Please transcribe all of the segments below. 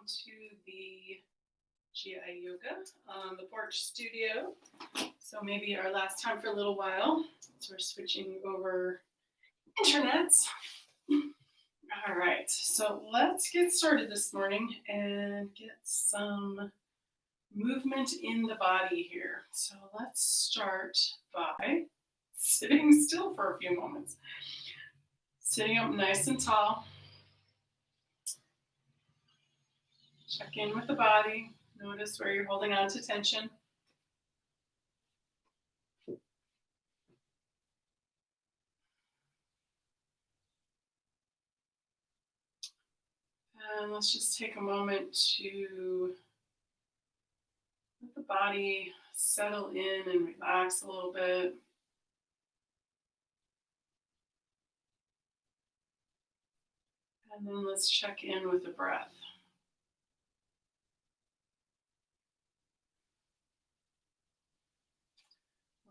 welcome to the GI Yoga on the Porch Studio. So maybe our last time for a little while, so we're switching over internets. All right, so let's get started this morning and get some movement in the body here. So let's start by sitting still for a few moments. Sitting up nice and tall. Check in with the body. Notice where you're holding on to tension. And let's just take a moment to let the body settle in and relax a little bit. And then let's check in with the breath.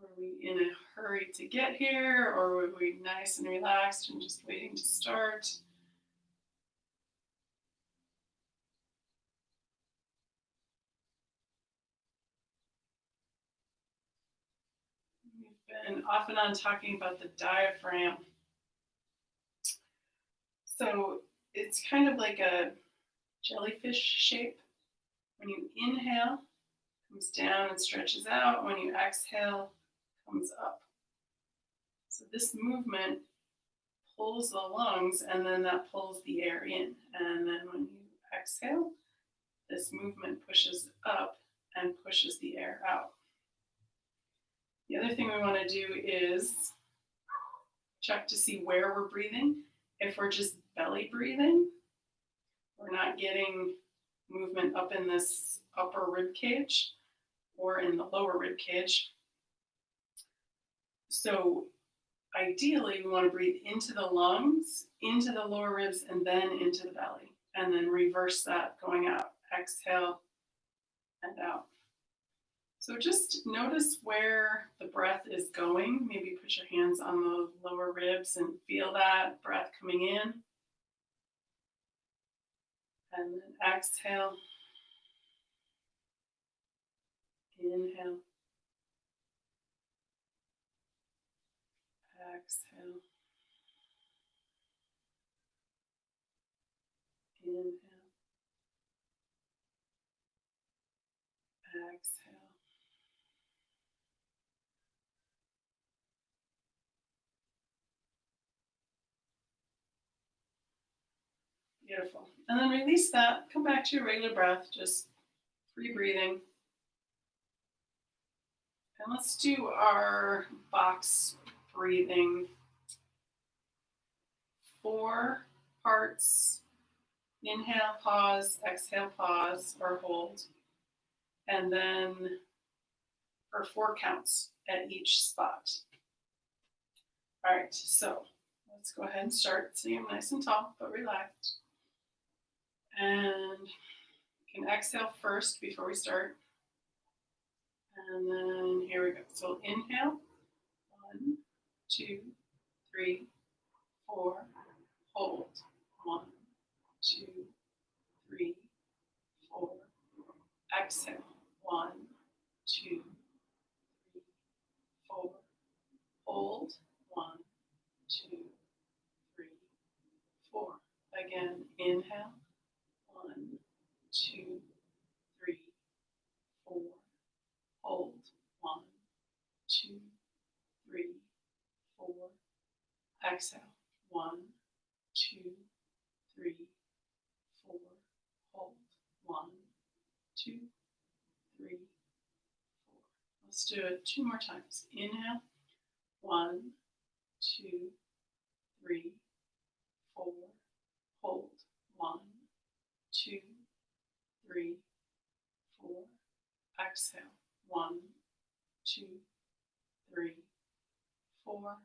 Were we in a hurry to get here, or were we nice and relaxed and just waiting to start? We've been off and on talking about the diaphragm. So it's kind of like a jellyfish shape. When you inhale, it comes down and stretches out. When you exhale, it comes up. So this movement pulls the lungs, and then that pulls the air in. And then when you exhale, this movement pushes up and pushes the air out. The other thing we want to do is check to see where we're breathing. If we're just belly breathing, we're not getting movement up in this upper rib cage or in the lower rib cage. So ideally, we want to breathe into the lungs, into the lower ribs, and then into the belly. And then reverse that going out. Exhale and out. So just notice where the breath is going. Maybe put your hands on the lower ribs and feel that breath coming in. And then exhale. Inhale. Exhale. Inhale. Exhale. Beautiful. And then release that. Come back to your regular breath, just free breathing. And let's do our box breathing. 4 parts. Inhale, pause, exhale, pause, or hold. And then for 4 counts at each spot. All right, so let's go ahead and start. Sitting up nice and tall, but relaxed. And you can exhale first before we start. And then here we go. So inhale. 1, 2, 3, 4. Hold. 1, 2, 3, 4. Exhale. 1, 2, 3, 4. Hold. 1, 2, 3, 4. Again, inhale. 1, 2, 3, 4. Hold. 1, 2, 3, 4. Exhale. 1, 2, 3, 4. Hold. 1, 2, 3, 4. Let's do it 2 more times. Inhale. 1, 2, 3, 4. Hold. 1, 2, 3, 4. Exhale. 1, 2, 3, 4.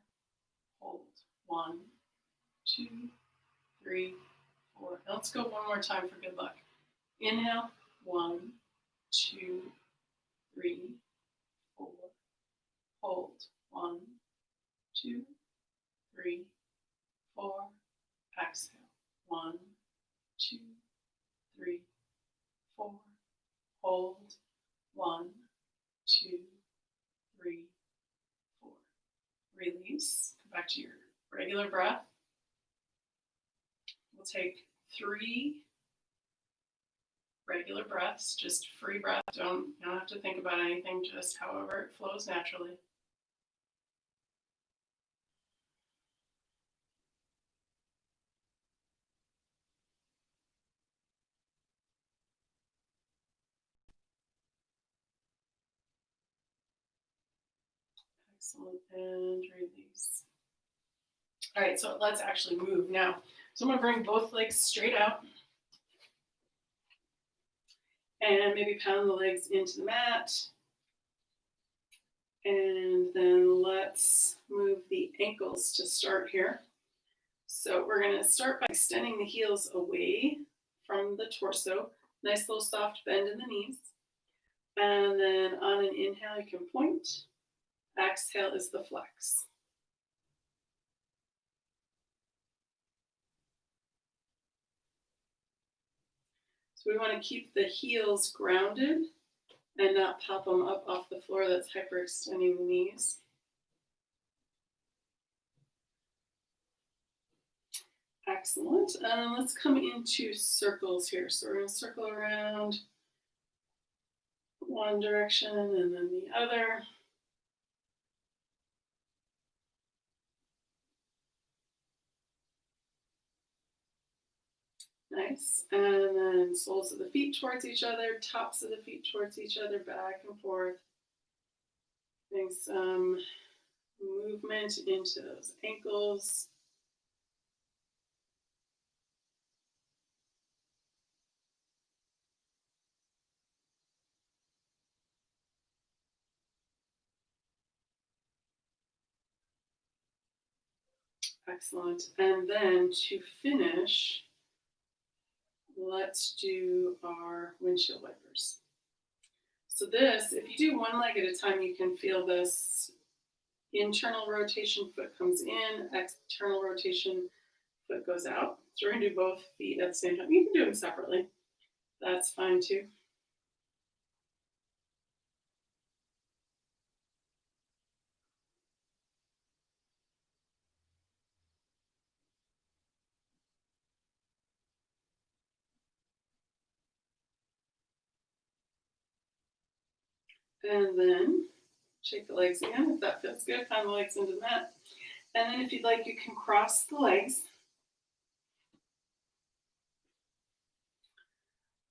Hold. 1, 2, 3, 4. Let's go one more time for good luck. Inhale. 1, 2, 3, 4. Hold. 1, 2, 3, 4. Exhale. 1, 2, 3, hold, 1, 2, 3, 4. Release, come back to your regular breath. We'll take 3 regular breaths, just free breath. You don't have to think about anything, just however it flows naturally. Excellent, and release. All right, so let's actually move now. So I'm gonna bring both legs straight out and maybe pound the legs into the mat. And then let's move the ankles to start here. So we're gonna start by extending the heels away from the torso. Nice little soft bend in the knees. And then on an inhale, you can point. Exhale is the flex. So we want to keep the heels grounded and not pop them up off the floor. That's hyperextending the knees. Excellent. Let's come into circles here. So we're going to circle around one direction and then the other. Nice. And then soles of the feet towards each other, tops of the feet towards each other, back and forth. Getting some movement into those ankles. Excellent. And then to finish, let's do our windshield wipers. So this, if you do one leg at a time, you can feel this internal rotation, foot comes in, external rotation, foot goes out. So we're gonna do both feet at the same time. You can do them separately. That's fine too. And then shake the legs again. If that feels good, find the legs into the mat. And then if you'd like, you can cross the legs.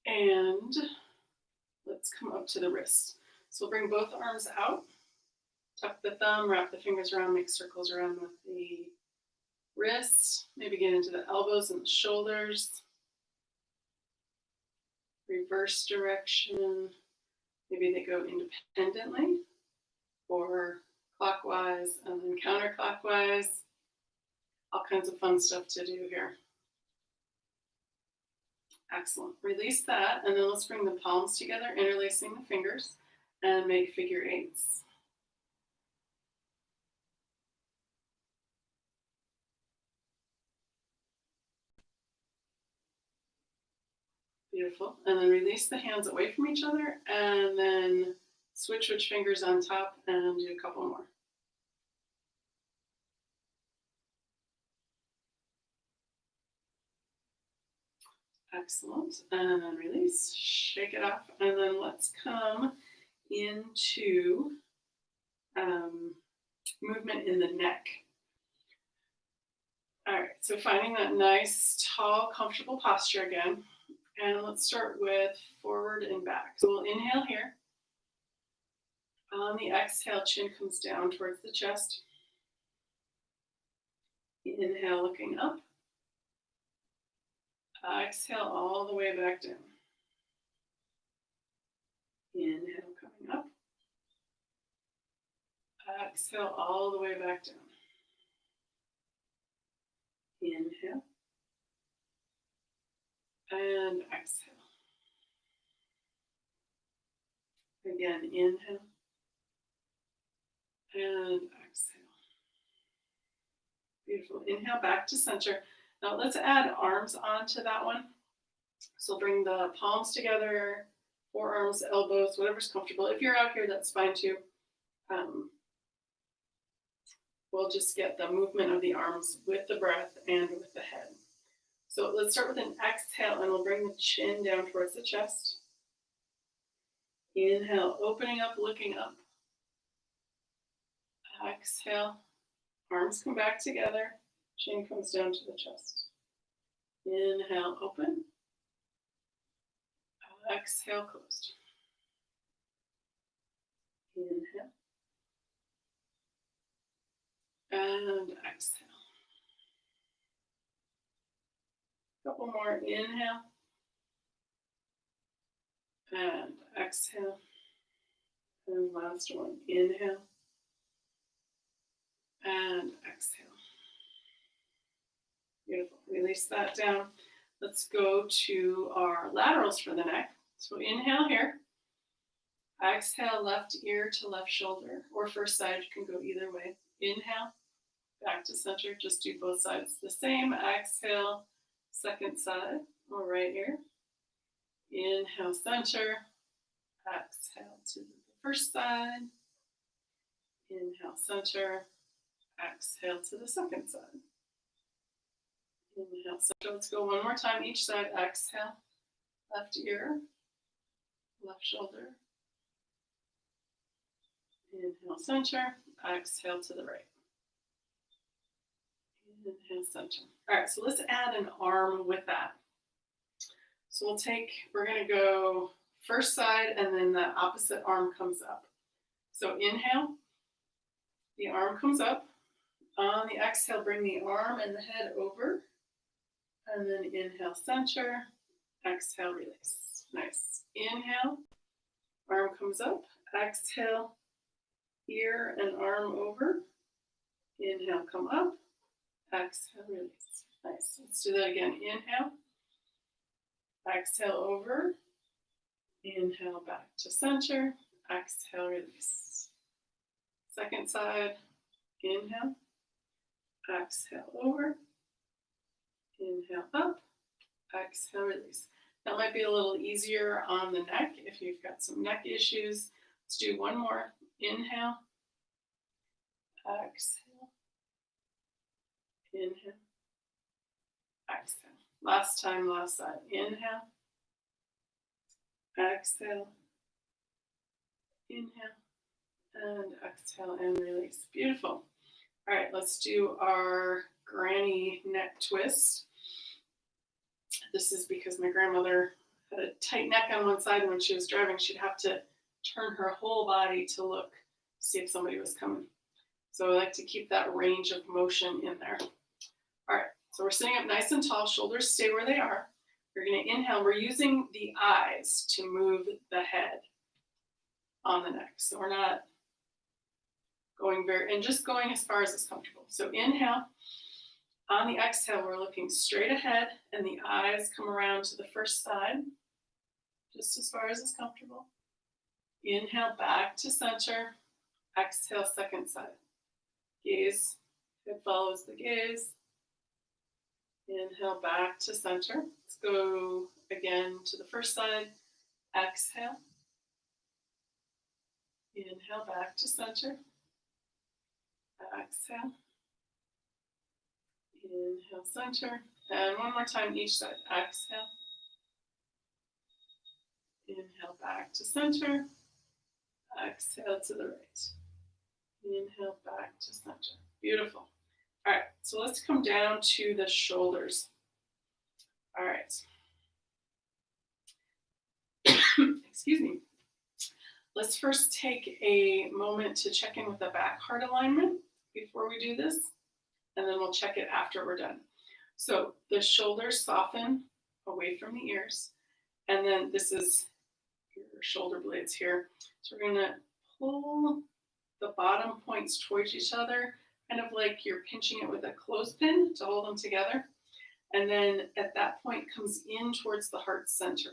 And let's come up to the wrist. So we'll bring both arms out, tuck the thumb, wrap the fingers around, make circles around with the wrists, maybe get into the elbows and the shoulders. Reverse direction. Maybe they go independently or clockwise and then counterclockwise. All kinds of fun stuff to do here. Excellent. Release that, and then let's bring the palms together, interlacing the fingers, and make figure eights. Beautiful. And then release the hands away from each other, and then switch fingers on top and do a couple more. Excellent. And then release, shake it off, and then let's come into movement in the neck. All right, so finding that nice, tall, comfortable posture again. And let's start with forward and back. So we'll inhale here. On the exhale, chin comes down towards the chest. Inhale, looking up. Exhale all the way back down. Inhale, coming up. Exhale all the way back down. Inhale. And exhale. Again, inhale. And exhale. Beautiful. Inhale back to center. Now let's add arms onto that one. So bring the palms together, forearms, elbows, whatever's comfortable. If you're out here, that's fine too. We'll just get the movement of the arms with the breath and with the head. So let's start with an exhale, and we'll bring the chin down towards the chest. Inhale, opening up, looking up. Exhale, arms come back together, chin comes down to the chest. Inhale, open. Exhale, closed. Inhale. And exhale. Couple more. Inhale. And exhale. And last one. Inhale. And exhale. Beautiful. Release that down. Let's go to our laterals for the neck. So inhale here. Exhale, left ear to left shoulder, or first side, you can go either way. Inhale, back to center, just do both sides the same. Exhale, second side, or right ear. Inhale, center. Exhale to the first side. Inhale, center. Exhale to the second side. Inhale, center. Let's go one more time each side. Exhale, left ear, left shoulder. Inhale, center. Exhale to the right. Inhale, center. All right, so let's add an arm with that. So we're going to go first side, and then the opposite arm comes up. So inhale, the arm comes up. On the exhale, bring the arm and the head over. And then inhale, center. Exhale, release. Nice. Inhale, arm comes up. Exhale, ear and arm over. Inhale, come up. Exhale, release. Nice. Let's do that again. Inhale. Exhale, over. Inhale, back to center. Exhale, release. Second side. Inhale. Exhale, over. Inhale, up. Exhale, release. That might be a little easier on the neck if you've got some neck issues. Let's do one more. Inhale. Exhale. Inhale. Exhale. Last time, last side. Inhale. Exhale. Inhale. And exhale and release. Beautiful. All right, let's do our granny neck twist. This is because my grandmother had a tight neck on one side, and when she was driving, she'd have to turn her whole body to look, see if somebody was coming. So I like to keep that range of motion in there. All right, so we're sitting up nice and tall, shoulders stay where they are. We're going to inhale. We're using the eyes to move the head on the neck. So we're not going just going as far as is comfortable. So inhale. On the exhale, we're looking straight ahead, and the eyes come around to the first side, just as far as is comfortable. Inhale, back to center. Exhale, second side. Gaze, it follows the gaze. Inhale, back to center. Let's go again to the first side. Exhale. Inhale, back to center. Exhale. Inhale, center. And one more time each side. Exhale. Inhale, back to center. Exhale to the right. Inhale, back to center. Beautiful. All right, so let's come down to the shoulders. All right. Excuse me. Let's first take a moment to check in with the back heart alignment before we do this, and then we'll check it after we're done. So the shoulders soften away from the ears, and then this is your shoulder blades here. So we're gonna pull the bottom points towards each other, kind of like you're pinching it with a clothespin to hold them together. And then at that point comes in towards the heart center.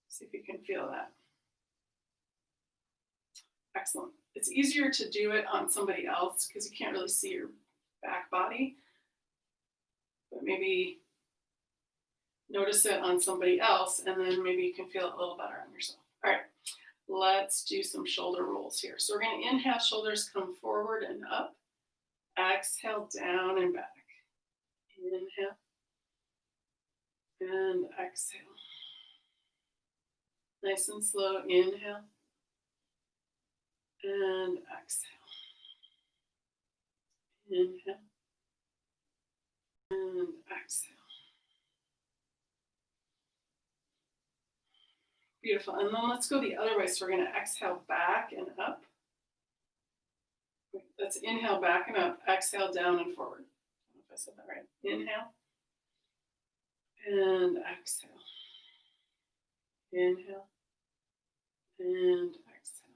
See if you can feel that. Excellent. It's easier to do it on somebody else because you can't really see your back body. But maybe Notice it on somebody else, and then maybe you can feel it a little better on yourself. All right, let's do some shoulder rolls here. So we're going to inhale, shoulders come forward and up. Exhale, down and back. Inhale and exhale. Nice and slow. Inhale and exhale. Inhale and exhale. Beautiful. And then let's go the other way. So we're going to exhale back and up. Let's inhale back and up. Exhale down and forward. I don't know if I said that right. Inhale and exhale. Inhale and exhale.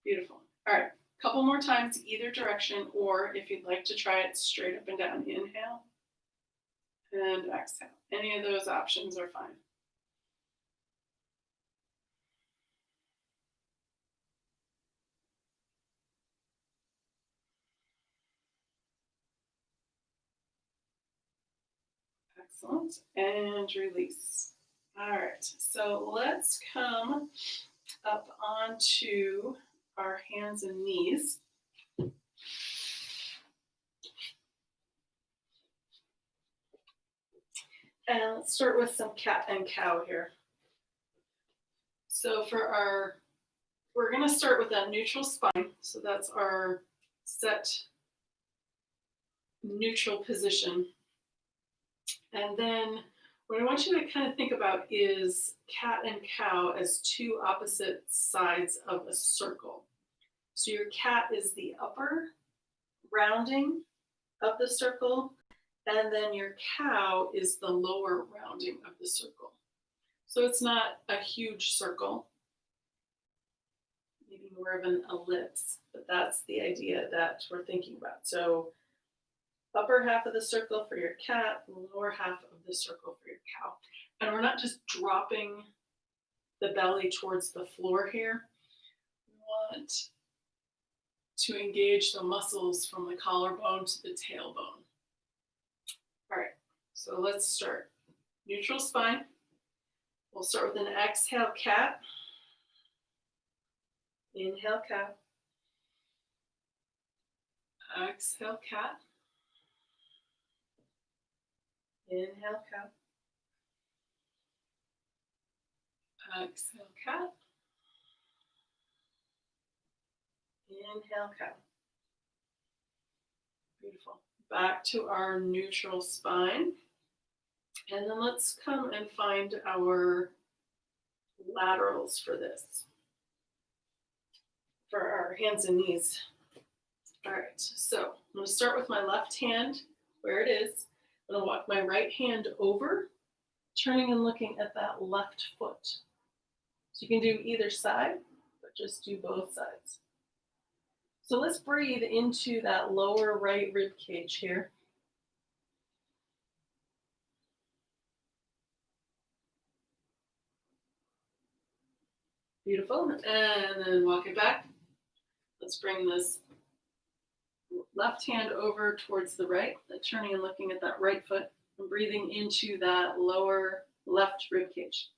Beautiful. All right. Couple more times either direction, or if you'd like to try it straight up and down. Inhale and exhale. Any of those options are fine. Excellent. And release. All right. So let's come up onto our hands and knees. And let's start with some cat and cow here. So we're going to start with that neutral spine. So that's our set neutral position. And then what I want you to kind of think about is cat and cow as two opposite sides of a circle. So your cat is the upper rounding of the circle, and then your cow is the lower rounding of the circle. So it's not a huge circle, maybe more of an ellipse, but that's the idea that we're thinking about. So upper half of the circle for your cat, lower half of the circle for your cow. And we're not just dropping the belly towards the floor here. We want to engage the muscles from the collarbone to the tailbone. All right, so let's start. Neutral spine. We'll start with an exhale, cat. Inhale, cow. Exhale, cat. Inhale, cow. Exhale, cat. Inhale, cow. Beautiful. Back to our neutral spine. And then let's come and find our laterals for this, for our hands and knees. All right, so I'm going to start with my left hand where it is. I'm going to walk my right hand over, turning and looking at that left foot. So you can do either side, but just do both sides. So let's breathe into that lower right rib cage here. Beautiful. And then walk it back. Let's bring this left hand over towards the right, turning and looking at that right foot, and breathing into that lower left rib cage.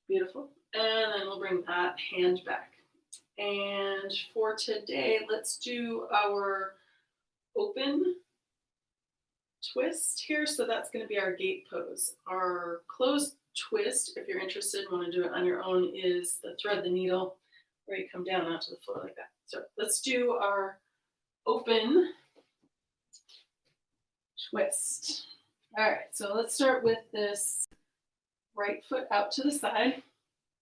Beautiful. And then we'll bring that hand back. And for today, let's do our open twist here. So that's going to be our gate pose. Our closed twist, if you're interested, want to do it on your own, is the thread the needle, where you come down onto the floor like that. So let's do our open twist. All right, so let's start with this right foot out to the side.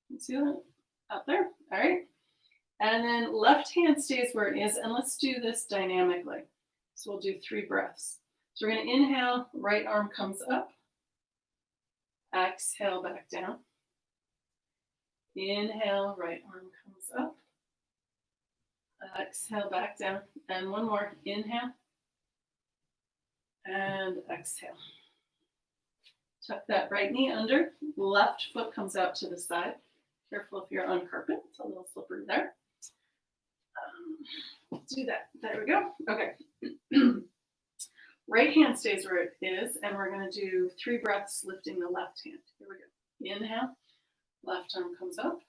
You see that? Out there. All right. And then left hand stays where it is, and let's do this dynamically. So we'll do 3 breaths. So we're going to inhale, right arm comes up. Exhale, back down. Inhale, right arm comes up. Exhale, back down. And one more. Inhale. And exhale. Tuck that right knee under. Left foot comes out to the side. Careful if you're on carpet. It's a little slippery there. Do that. There we go. Okay. Right hand stays where it is, and we're going to do 3 breaths lifting the left hand. Here we go. Inhale. Left arm comes up.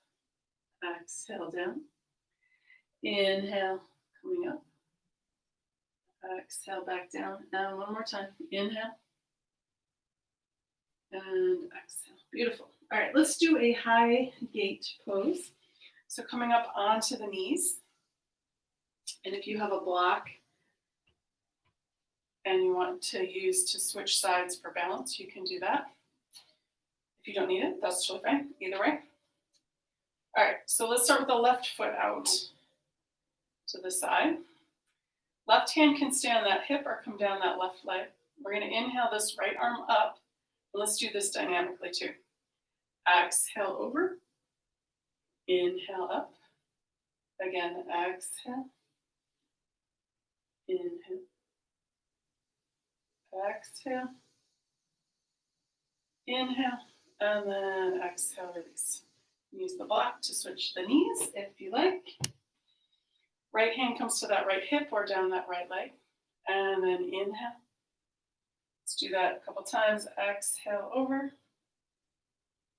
Exhale down. Inhale, coming up. Exhale back down. And one more time. Inhale. And exhale. Beautiful. All right, let's do a high gate pose. So coming up onto the knees. And if you have a block and you want to use to switch sides for balance, you can do that. If you don't need it, that's totally fine. Either way. All right, so let's start with the left foot out to the side. Left hand can stay on that hip or come down that left leg. We're going to inhale this right arm up. Let's do this dynamically too. Exhale over. Inhale up. Again, exhale. Inhale. Exhale. Inhale. And then exhale, release. Use the block to switch the knees if you like. Right hand comes to that right hip or down that right leg. And then inhale. Let's do that a couple times. Exhale over.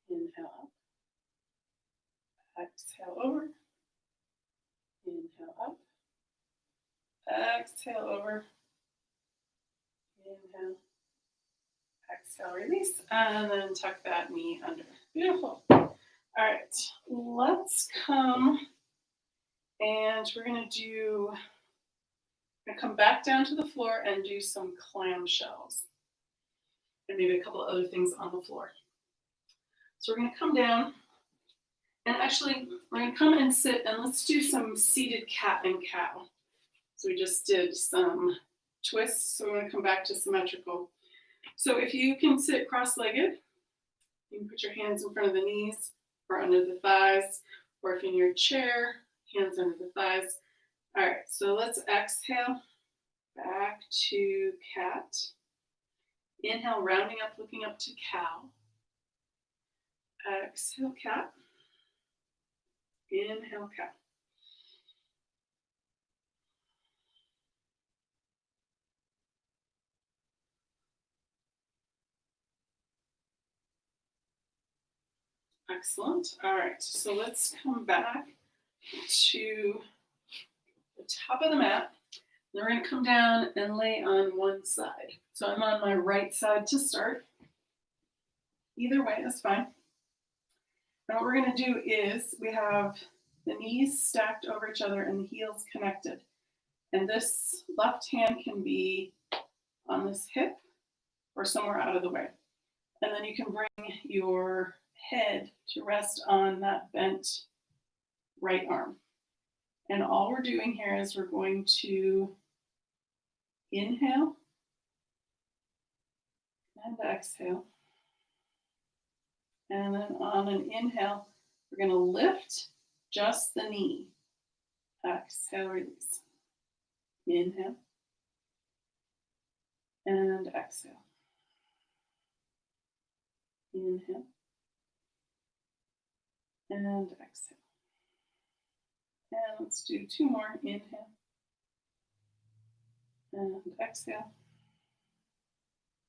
Inhale up. Exhale over. Inhale up. Exhale over. Inhale. Exhale, release. And then tuck that knee under. Beautiful. All right, let's come and we're going to come back down to the floor and do some clamshells. And maybe a couple of other things on the floor. So we're going to come down and actually we're going to come and sit and let's do some seated cat and cow. So we just did some twists, so we're going to come back to symmetrical. So if you can sit cross-legged, you can put your hands in front of the knees or under the thighs, or if you're in your chair, hands under the thighs. All right, so let's exhale back to cat. Inhale, rounding up, looking up to cow. Exhale, cat. Inhale, cow. Excellent. All right, so let's come back to the top of the mat. We're going to come down and lay on one side. So I'm on my right side to start. Either way is fine. And what we're going to do is we have the knees stacked over each other and the heels connected. And this left hand can be on this hip or somewhere out of the way. And then you can bring your head to rest on that bent right arm. And all we're doing here is we're going to inhale and exhale. And then on an inhale, we're going to lift just the knee. Exhale, release. Inhale and exhale. Inhale and exhale. And let's do 2 more. Inhale and exhale.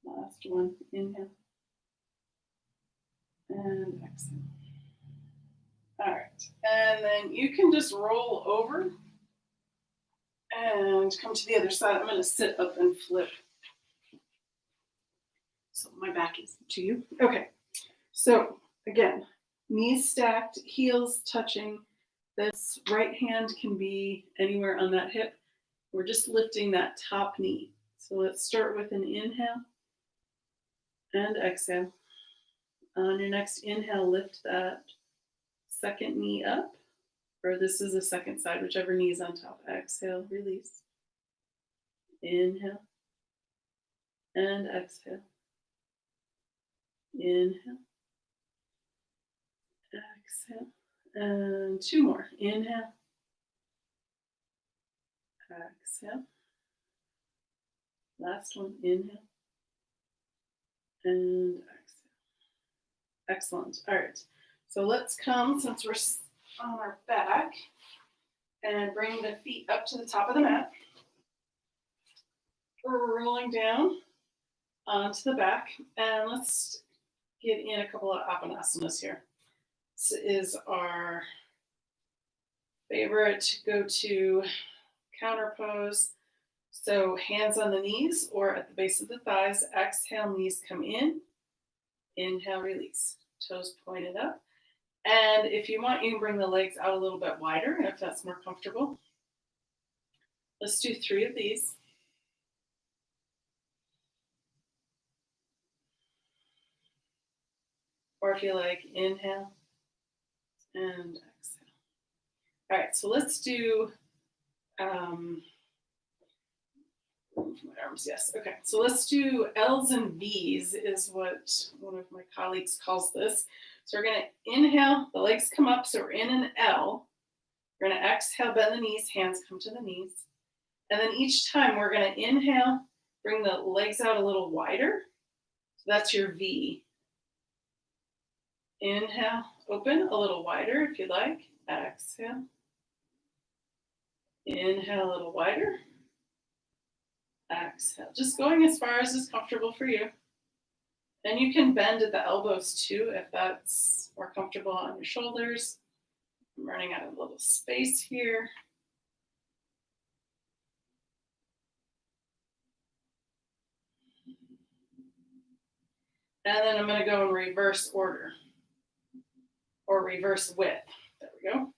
Last one. Inhale and exhale. All right. And then you can just roll over and come to the other side. I'm going to sit up and flip. So my back is to you. Okay. So again, knees stacked, heels touching. This right hand can be anywhere on that hip. We're just lifting that top knee. So let's start with an inhale and exhale. On your next inhale, lift that second knee up, or this is the second side, whichever knee is on top. Exhale, release. Inhale and exhale. Inhale. Exhale. And 2 more. Inhale. Exhale. Last one. Inhale. And exhale. Excellent. All right. So let's come, since we're on our back, and bring the feet up to the top of the mat. We're rolling down onto the back, and let's get in a couple of apanasanas here. This is our favorite go-to counter pose. So hands on the knees or at the base of the thighs. Exhale, knees come in. Inhale, release. Toes pointed up. And if you want, you can bring the legs out a little bit wider if that's more comfortable. Let's do 3 of these. Or if you like, inhale and exhale. All right, so let's do my arms, yes. Okay, so let's do L's and V's is what one of my colleagues calls this. So we're going to inhale, the legs come up, so we're in an L. We're going to exhale, bend the knees, hands come to the knees. And then each time we're going to inhale, bring the legs out a little wider. So that's your V. Inhale, open a little wider if you like. Exhale. Inhale a little wider. Exhale. Just going as far as is comfortable for you. And you can bend at the elbows too if that's more comfortable on your shoulders. I'm running out of a little space here. And then I'm going to go in reverse order or reverse width. There we go.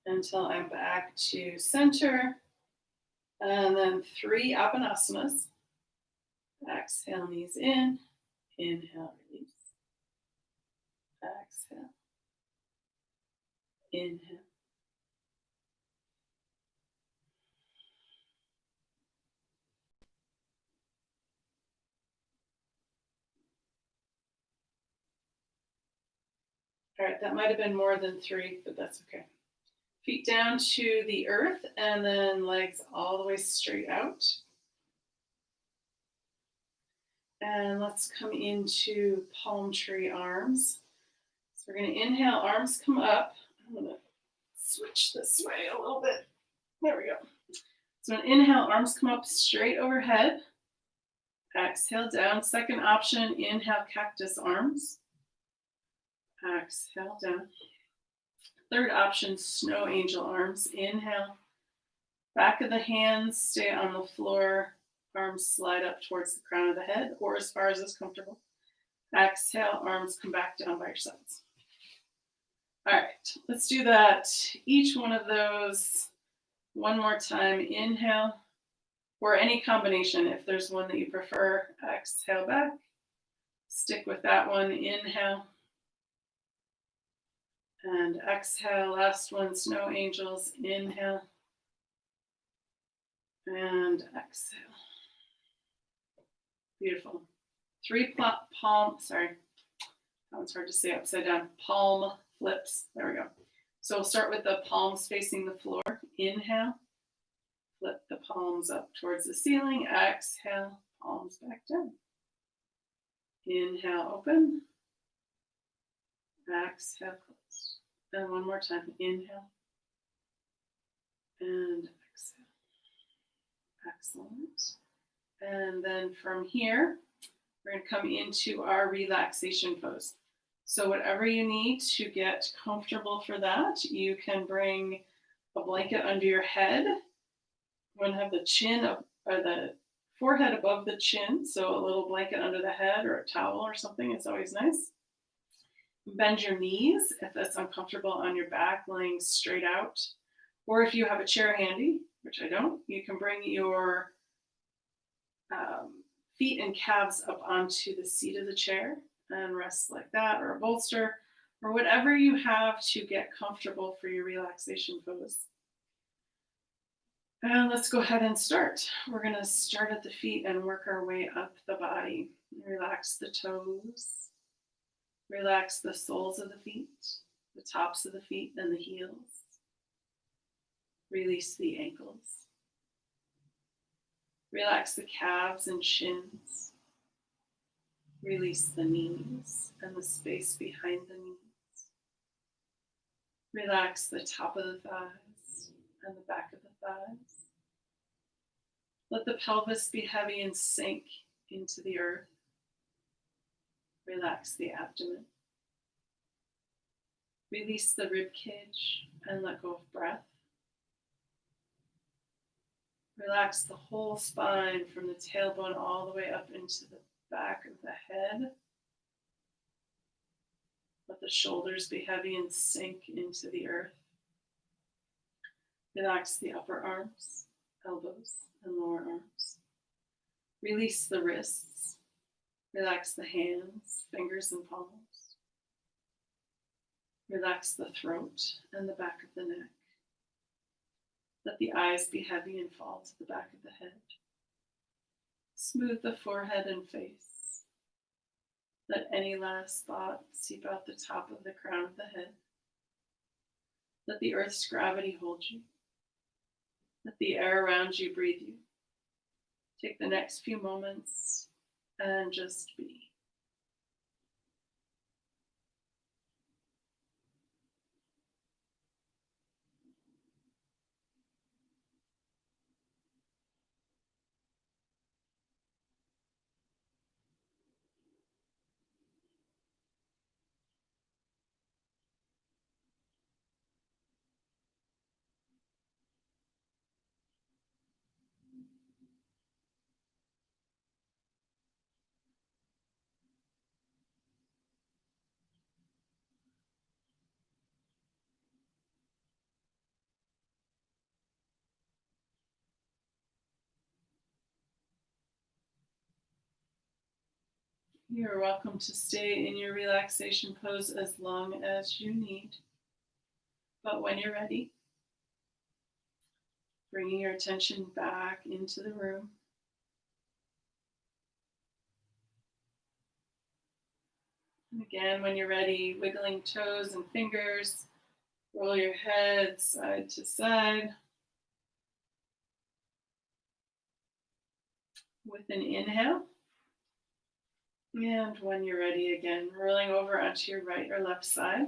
Until I'm back to center. And then 3 apanasanas. Exhale, knees in. Inhale, release. Exhale. Inhale. All right, that might have been more than 3, but that's okay. Feet down to the earth and then legs all the way straight out. And let's come into palm tree arms. So we're going to inhale, arms come up. I'm going to switch this way a little bit. There we go. So inhale, arms come up straight overhead. Exhale down. Second option, inhale, cactus arms. Exhale down. Third option, snow angel arms. Inhale. Back of the hands stay on the floor. Arms slide up towards the crown of the head or as far as is comfortable. Exhale, arms come back down by your sides. All right, let's do that. Each one of those one more time. Inhale, or any combination if there's one that you prefer. Exhale back. Stick with that one. Inhale. And exhale. Last one, snow angels. Inhale. And exhale. Beautiful. 3 palm, sorry. That one's hard to say upside down. Palm flips. There we go. So we'll start with the palms facing the floor. Inhale. Flip the palms up towards the ceiling. Exhale. Palms back down. Inhale, open. Exhale, close. And one more time. Inhale. And exhale. Excellent. And then from here, we're going to come into our relaxation pose. So whatever you need to get comfortable for that, you can bring a blanket under your head. You want to have the chin up, or the forehead above the chin, so a little blanket under the head or a towel or something is always nice. Bend your knees if that's uncomfortable on your back, laying straight out. Or if you have a chair handy, which I don't, you can bring your feet and calves up onto the seat of the chair and rest like that, or a bolster, or whatever you have to get comfortable for your relaxation pose. And let's go ahead and start. We're going to start at the feet and work our way up the body. Relax the toes. Relax the soles of the feet, the tops of the feet, and the heels. Release the ankles. Relax the calves and shins. Release the knees and the space behind the knees. Relax the top of the thighs and the back of the thighs. Let the pelvis be heavy and sink into the earth. Relax the abdomen. Release the rib cage and let go of breath. Relax the whole spine from the tailbone all the way up into the back of the head. Let the shoulders be heavy and sink into the earth. Relax the upper arms, elbows, and lower arms. Release the wrists. Relax the hands, fingers, and palms. Relax the throat and the back of the neck. Let the eyes be heavy and fall to the back of the head. Smooth the forehead and face. Let any last thought seep out the top of the crown of the head. Let the earth's gravity hold you. Let the air around you breathe you. Take the next few moments and just be. You're welcome to stay in your relaxation pose as long as you need. But when you're ready, bringing your attention back into the room. And again, when you're ready, wiggling toes and fingers, roll your head side to side. With an inhale. And when you're ready again, rolling over onto your right or left side.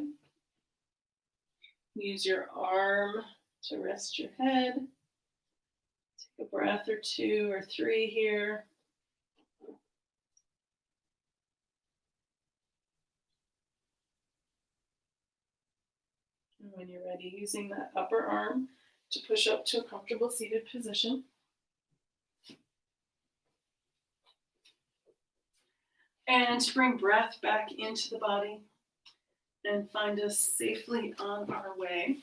Use your arm to rest your head. Take a breath or 2 or 3 here. And when you're ready, using that upper arm to push up to a comfortable seated position. And to bring breath back into the body and find us safely on our way.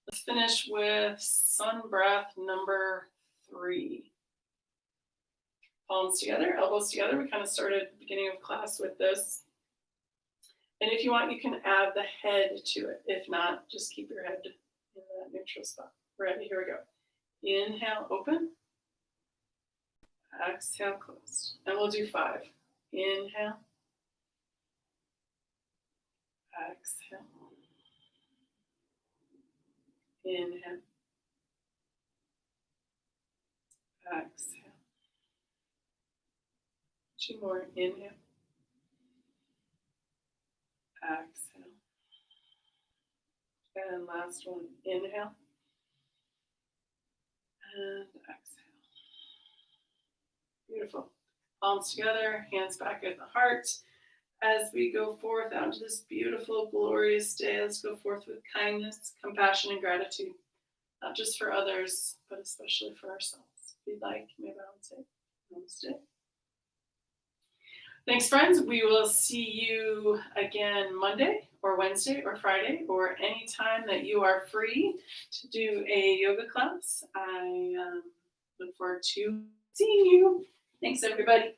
Let's finish with sun breath number 3. Palms together, elbows together. We kind of started at the beginning of class with this. And if you want, you can add the head to it. If not, just keep your head in that neutral spot. Ready, here we go. Inhale, open. Exhale, close. And we'll do 5. Inhale. Exhale. Inhale. Exhale. 2 more. Inhale. Exhale. And last one. Inhale. And exhale. Beautiful. Palms together, hands back at the heart. As we go forth out into this beautiful, glorious day, let's go forth with kindness, compassion, and gratitude, not just for others, but especially for ourselves. If you'd like, you may bow and say, Namaste. Thanks, friends. We will see you again Monday or Wednesday or Friday or any time that you are free to do a yoga class. I look forward to seeing you. Thanks, everybody.